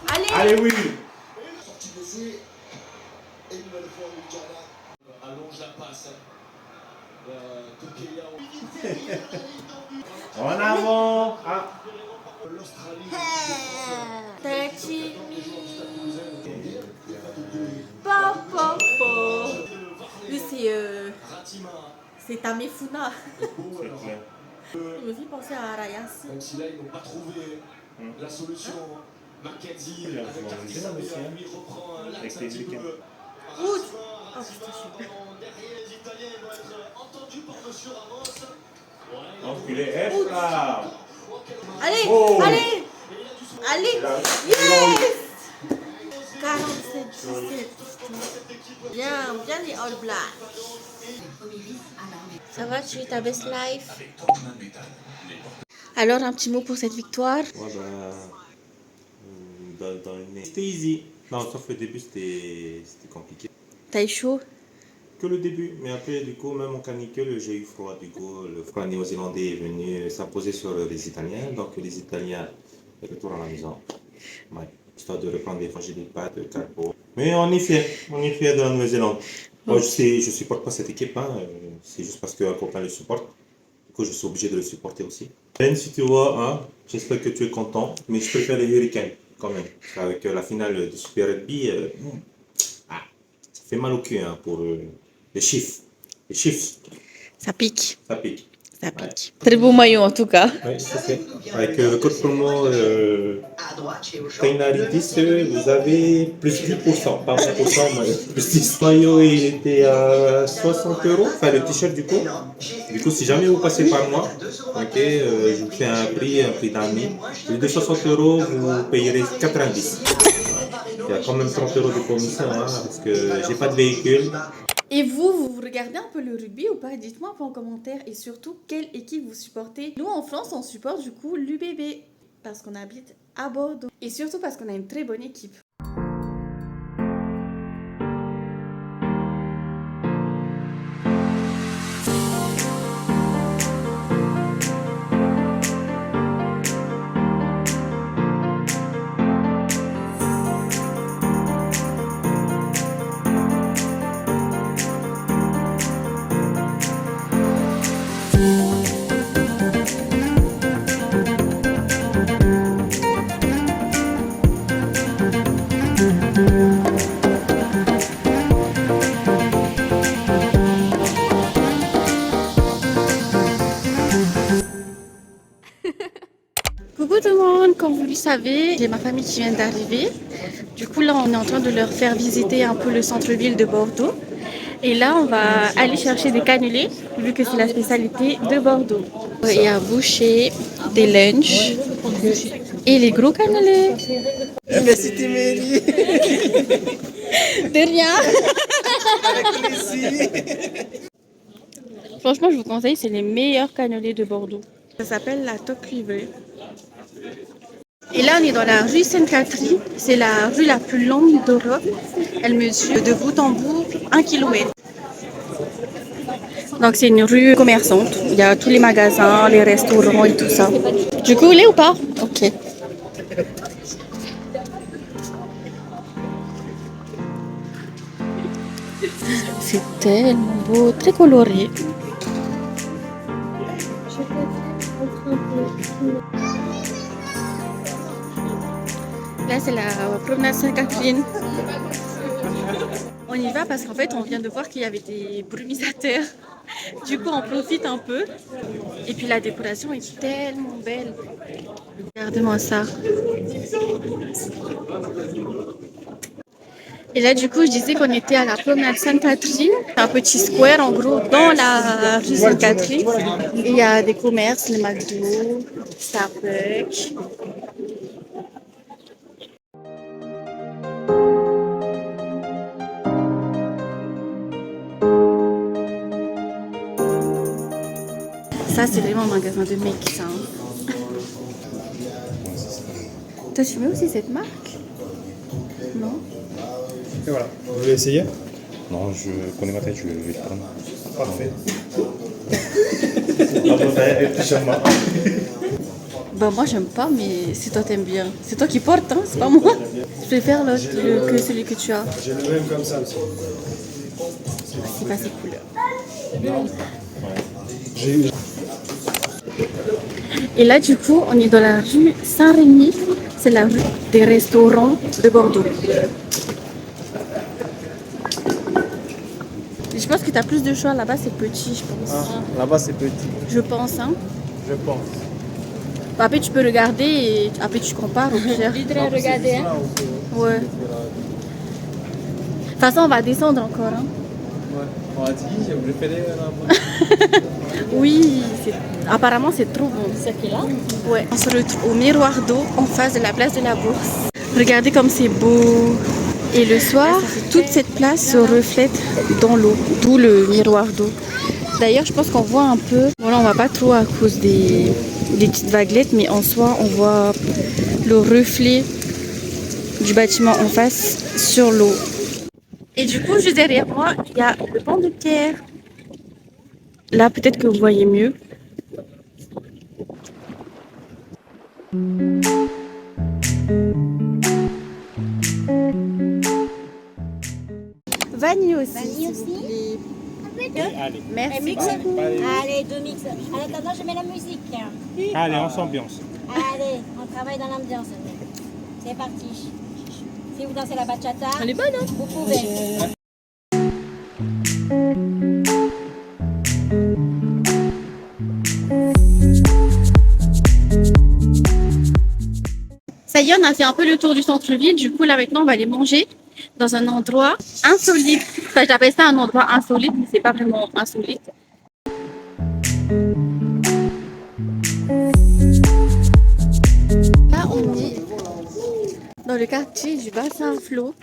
Allez. Allez, oui. Allonge la passe. En avant. Ah. Touchy me. Lui, c'est Tamefuna. C'est clair. Il me fait penser à Arayas. Même si là, ils n'ont pas trouvé la solution. Mackenzie, Oui, avec on aussi, hein. lui reprend Avec l'axe un les petit week-ends. peu. Ouh. Oh putain, je suis belle. Derrière, les Italiens vont être entendus par Monsieur Ramos. Enculé, hep là. Allez, Oh. allez, allez. Yes. 47-17. Bien les All Blacks. Ça va, tu es ta best life? Alors, un petit mot pour cette victoire? Ouais, c'était easy. Non, sauf le début, c'était compliqué. T'as eu chaud? Que le début, mais après, du coup, même en canicule, j'ai eu froid. Du coup, le froid néo-zélandais est venu s'imposer sur les Italiens. Donc, les Italiens retournent à la maison. Ouais, histoire de reprendre des frangies, des pâtes, de carbo. Mais on est fiers de la Nouvelle-Zélande. Moi, je supporte pas cette équipe, hein. C'est juste parce qu'un copain le supporte. Du coup, je suis obligé de le supporter aussi. Ben, si tu vois, hein, j'espère que tu es content, mais je préfère les Hurricanes quand même. Avec la finale de Super Rugby, ça fait mal au cul hein, pour les chiffres. Les chiffres, Ça pique. ça pique. Ça pique. Très beau maillot en tout cas. Oui, c'est fait. Avec le code promo Tainaridis, vous avez plus 10%, pas 20%, mais plus 10 maillots, il était à 60 €, enfin le t-shirt du coup. Du coup, si jamais vous passez par moi, ok, je vous fais un prix d'amis. Au lieu de 60 €, vous payerez 90. Il y a quand même 30 € de commission, hein, parce que j'ai pas de véhicule. Et vous regardez un peu le rugby ou pas? Dites-moi un peu en commentaire. Et surtout, quelle équipe vous supportez? Nous, en France, on supporte du coup l'UBB. Parce qu'on habite à Bordeaux. Et surtout parce qu'on a une très bonne équipe. Coucou tout le monde, comme vous le savez, j'ai ma famille qui vient d'arriver. Du coup là on est en train de leur faire visiter un peu le centre-ville de Bordeaux. Et là on va aller chercher des cannelés, vu que c'est la spécialité de Bordeaux. Il y a boucher, des lunchs et les gros cannelés. Merci Téméry. De rien. Avec plaisir. Franchement je vous conseille, c'est les meilleurs cannelés de Bordeaux. Ça s'appelle la Top River. Et là, on est dans la rue Sainte-Catherine. C'est la rue la plus longue d'Europe. Elle mesure de bout en bout 1 km. Donc, c'est une rue commerçante. Il y a tous les magasins, les restaurants et tout ça. Du coup, vous voulez ou pas? Ok. C'est tellement beau, très coloré. Là, c'est la promenade Sainte-Catherine. On y va parce qu'en fait, on vient de voir qu'il y avait des brumisateurs. Du coup, on profite un peu. Et puis, la décoration est tellement belle. Regardez-moi ça. Et là, du coup, je disais qu'on était à la promenade Sainte-Catherine, un petit square en gros dans la rue Sainte-Catherine. Et il y a des commerces, les McDo, Starbucks. Ça, c'est vraiment un magasin de mecs, ça. Hein. Toi, tu mets aussi cette marque? Non? Et voilà. Vous voulez essayer? Non, je connais ma tête, je vais le prendre. Parfait. Bah moi j'aime pas, mais si toi t'aimes bien. C'est toi qui portes, hein, c'est pas moi. Je préfère l'autre que celui que tu as. J'ai le même comme ça aussi. C'est pas ces couleurs. J'ai eu. Et là du coup on est dans la rue Saint-Rémy. C'est la rue des restaurants de Bordeaux. Et je pense que tu as plus de choix là-bas, c'est petit je pense. Ah, là-bas c'est petit, Je pense hein. je pense. Après tu peux regarder et après tu compares au pire. Regardez, hein. Ouais. De toute façon on va descendre encore hein. Ouais. On a dit, j'ai préféré là-bas. Oui, apparemment c'est trop bon. Ce qui est là. Ouais. On se retrouve au miroir d'eau en face de la place de la Bourse. Regardez comme c'est beau. Et le soir, toute cette place se reflète dans l'eau, d'où le miroir d'eau. D'ailleurs, je pense qu'on voit un peu. Bon là, on va pas trop à cause des petites vaguelettes, mais en soi, on voit le reflet du bâtiment en face sur l'eau. Et du coup, juste derrière moi, il y a le banc de pierre. Là, peut-être que vous voyez mieux. Vanille aussi. Vanille aussi. Allez, Merci Mix. beaucoup. Allez, 2 mix. En attendant, je mets la musique. allez, on s'ambiance. Allez, on travaille dans l'ambiance. C'est parti. Si vous dansez la bachata, Elle est bonne, hein? vous pouvez. Ça y est, on a fait un peu le tour du centre-ville. Du coup, là maintenant, on va aller manger dans un endroit insolite. Enfin, j'appelle ça un endroit insolite, mais c'est pas vraiment insolite. Là, on est dans le quartier du Bassin-Flot.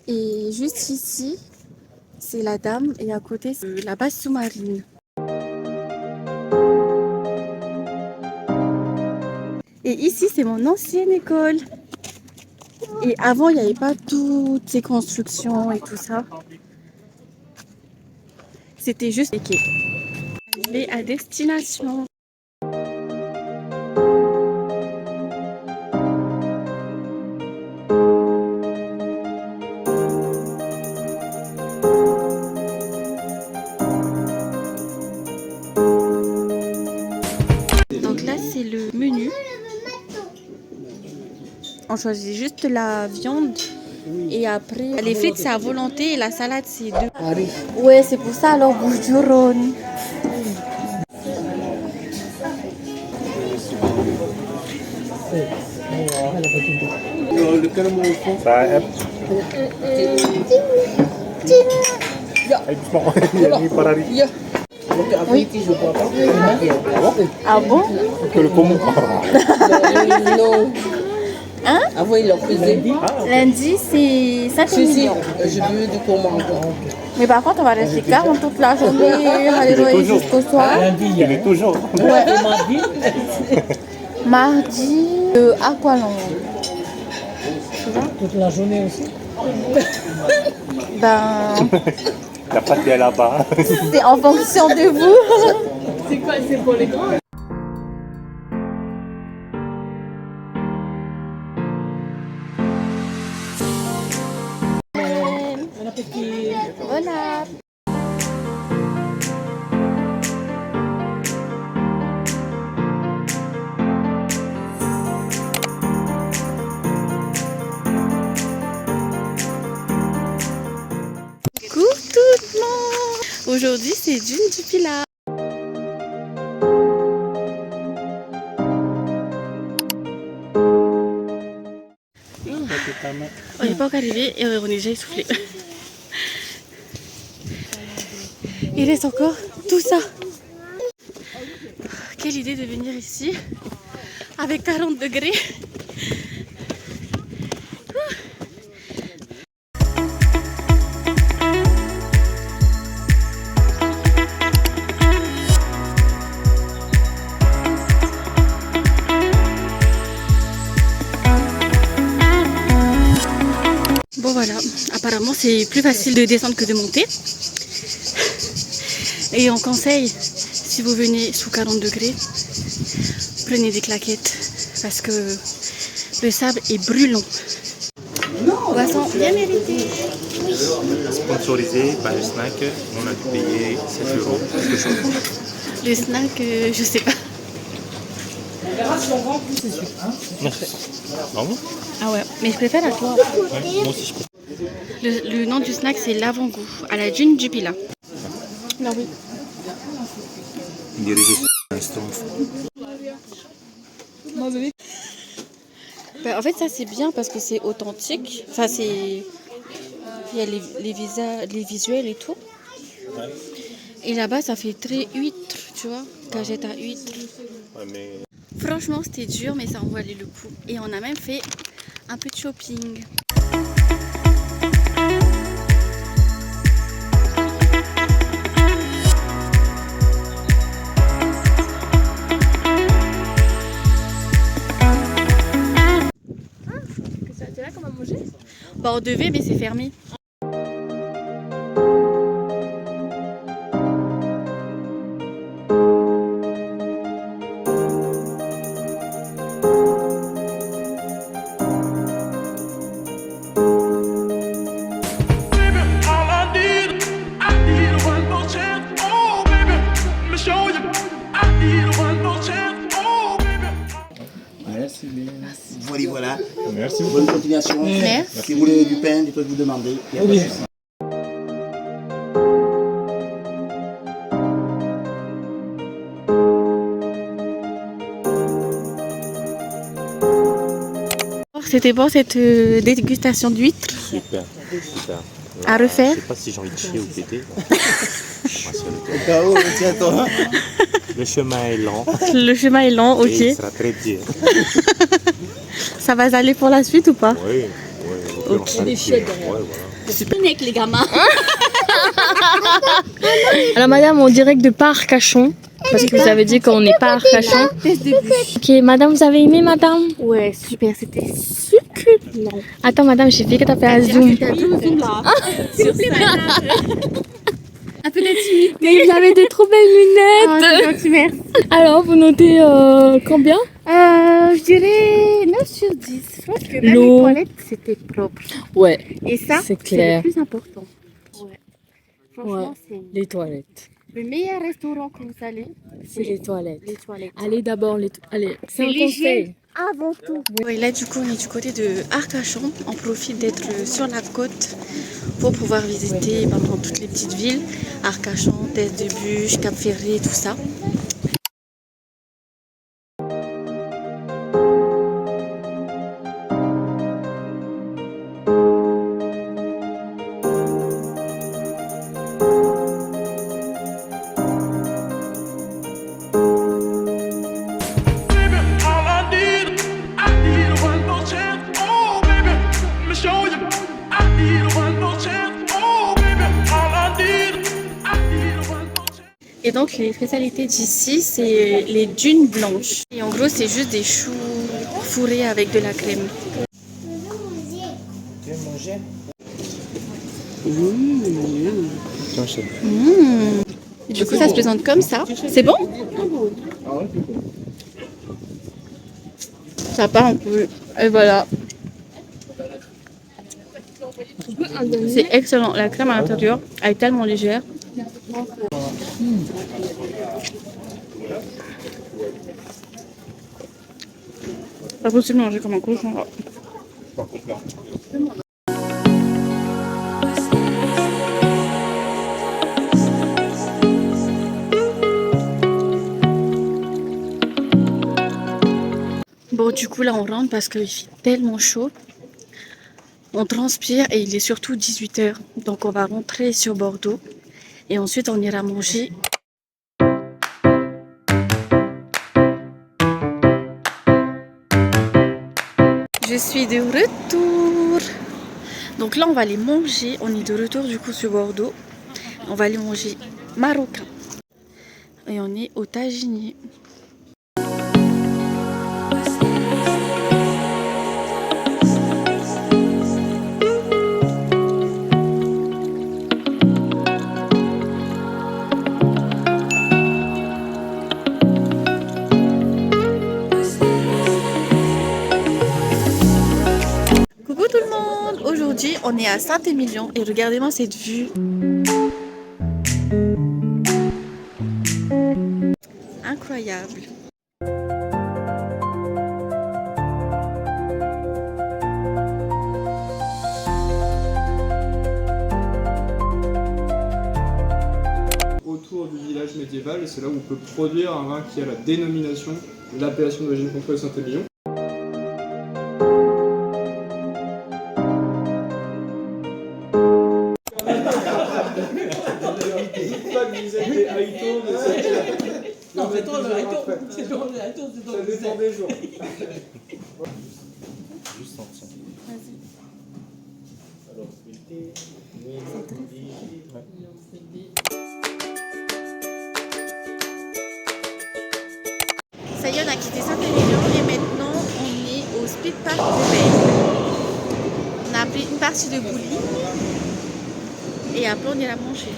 Et juste ici, c'est la Dame et à côté, c'est la base sous-marine. Et ici, c'est mon ancienne école. Et avant, il n'y avait pas toutes ces constructions et tout ça. C'était juste les quais. Arrivé à destination. Donc là, c'est le menu. On choisit juste la viande et après les frites c'est à volonté et la salade c'est 2. Ouais, c'est pour ça alors bonjour. Bah, hop. Ay, doucement. Il est pas là. Oui. Ah bon? Que le poumon. Hein? Avant, il en faisait. Lundi c'est 5 millions. Je veux du commande. Mais par contre on va rester 40 toute la journée, aller loyer jusqu'au soir. Il est toujours. Ouais. Mardi Aqualand. Toute la journée aussi. Ben La pâte est là-bas. c'est en fonction de vous. C'est quoi? C'est pour les grands? Bon appétit. Voilà. Coucou tout le monde. Aujourd'hui c'est Dune du Pilat. On n'est pas encore arrivé et on est déjà essoufflé. Il reste encore tout ça. Quelle idée de venir ici avec 40 degrés. Bon voilà, apparemment c'est plus facile de descendre que de monter. Et on conseille, si vous venez sous 40 degrés, prenez des claquettes parce que le sable est brûlant. Boisson bien méritée. Sponsorisé par le snack, on a dû payer 7 euros. Le snack, je sais pas. Vraiment? Ah ouais, mais je préfère à toi. Ouais, moi aussi je préfère. Le nom du snack c'est l'avant-goût à la dune du Pila. Ah oui. Dirigé sur l'instant. Ben, en fait ça c'est bien parce que c'est authentique. Enfin c'est... Il y a les visuels et tout. Et là-bas ça fait très huître, tu vois. Cagette à huître. Ouais, mais... Franchement c'était dur mais ça en valait le coup. Et on a même fait un peu de shopping. C'est là qu'on va manger? Bah on devait mais c'est fermé. Merci bien. Voilà. Merci. Bonne continuation. Merci. Si vous voulez du pain, des trucs que vous demandez. Il y a pas de souci. C'était bon cette dégustation d'huîtres Super, super. à refaire. Je sais pas si j'ai envie de chier ou péter. Au cas où, tiens, toi. Le chemin est lent Le chemin est long, et il ok. sera très dur. Ça va aller pour la suite ou pas? Oui, oui. Ok. Des chiottes derrière. Ouais, voilà. Super avec les gamins. Alors madame, en direct de pas Arcachon, parce que vous avez dit qu'on n'est pas Arcachon. Ok, madame, vous avez aimé madame? Ouais, super, c'était succulent. Attends madame, j'ai fait que t'as fait un zoom. Sur scène. Un peu d'intimité. Mais vous avez des trop belles lunettes. Ah, c'est gentil, merci. Alors, vous notez combien? Je dirais 9 sur 10. Je pense que même les L'eau. toilettes, c'était propre. Ouais, Et ça, C'est c'est clair. le plus important. Ouais. Franchement, c'est les toilettes. le meilleur restaurant que vous allez, C'est les toilettes. les toilettes. Allez d'abord les toilettes. Allez, c'est un l'hygiène. conseil. Avant tout. Ouais, là, du coup, on est du côté de Arcachon. On profite d'être sur la côte pour pouvoir visiter dans toutes les petites villes. Arcachon, Tête de Bûche, Cap-Ferré, tout ça. Et donc les spécialités d'ici, c'est les dunes blanches. Et en gros, c'est juste des choux fourrés avec de la crème. Tu veux manger? Et du coup, ça se présente comme ça. C'est bon? Ça part un peu. Et voilà. C'est excellent. La crème à l'intérieur, elle est tellement légère. Pas possible de manger comme un cochon. Bon, du coup, là, on rentre parce qu'il fait tellement chaud. On transpire et il est surtout 18 h. Donc, on va rentrer sur Bordeaux. Et ensuite, on ira manger. Je suis de retour. Donc là, on va aller manger. On est de retour du coup sur Bordeaux. On va aller manger marocain. Et on est au taginier. on est à Saint-Émilion et regardez-moi cette vue. Incroyable. Autour du village médiéval, et c'est là où on peut produire un vin qui a la dénomination de l'appellation d'origine contrôlée Saint-Émilion. Non, mais attends, le Haïto, c'est dans le Haïto, c'est dans le Ça dépend des jours. Juste en dessous. Vas-y. Alors, Ça y est, on a quitté Saint-Émilion et maintenant on est au Speed Park de Belle. On a pris une partie de bowling et après on ira manger.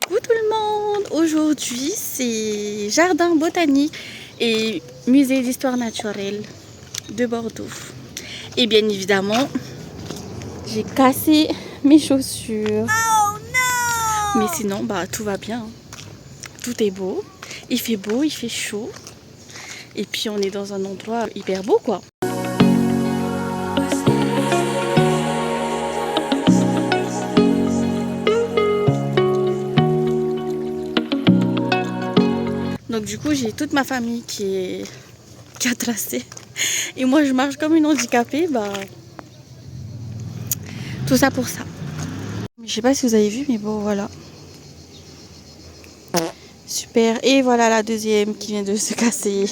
Coucou tout le monde! Aujourd'hui c'est jardin botanique et musée d'histoire naturelle de Bordeaux. Et bien évidemment, j'ai cassé mes chaussures. Oh non! Mais sinon, bah tout va bien. Tout est beau. Il fait beau, il fait chaud. Et puis on est dans un endroit hyper beau quoi. Donc du coup, j'ai toute ma famille qui a tracé. Et moi, je marche comme une handicapée. Bah, tout ça pour ça. Je sais pas si vous avez vu, mais bon, voilà. Super. Et voilà la deuxième qui vient de se casser.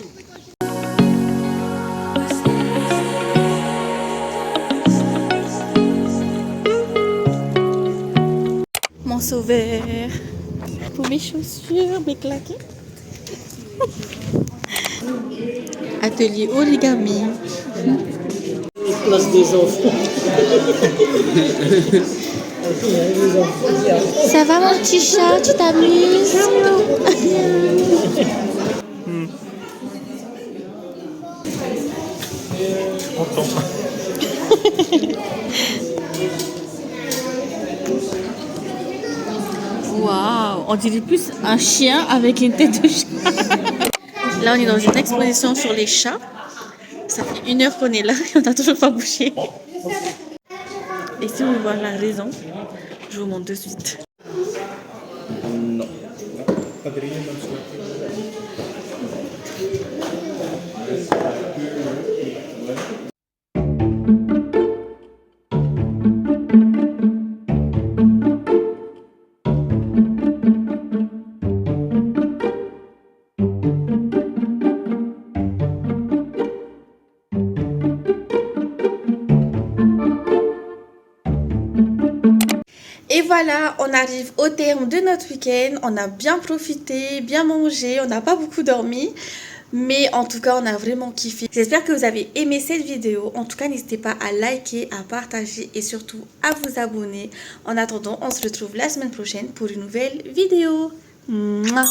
Mon sauveur. Pour mes chaussures, mes claquettes. Atelier origami. Place des enfants. Ça va mon petit chat, tu t'amuses? Waouh, on dirait plus un chien avec une tête de chat. Là, on est dans une exposition sur les chats. Ça fait 1 heure qu'on est là et on n'a toujours pas bougé. Et si vous voulez voir la raison, je vous montre de suite. non. Et voilà, on arrive au terme de notre week-end. On a bien profité, bien mangé, on n'a pas beaucoup dormi. Mais en tout cas, on a vraiment kiffé. J'espère que vous avez aimé cette vidéo. En tout cas, n'hésitez pas à liker, à partager et surtout à vous abonner. En attendant, on se retrouve la semaine prochaine pour une nouvelle vidéo. Mouah.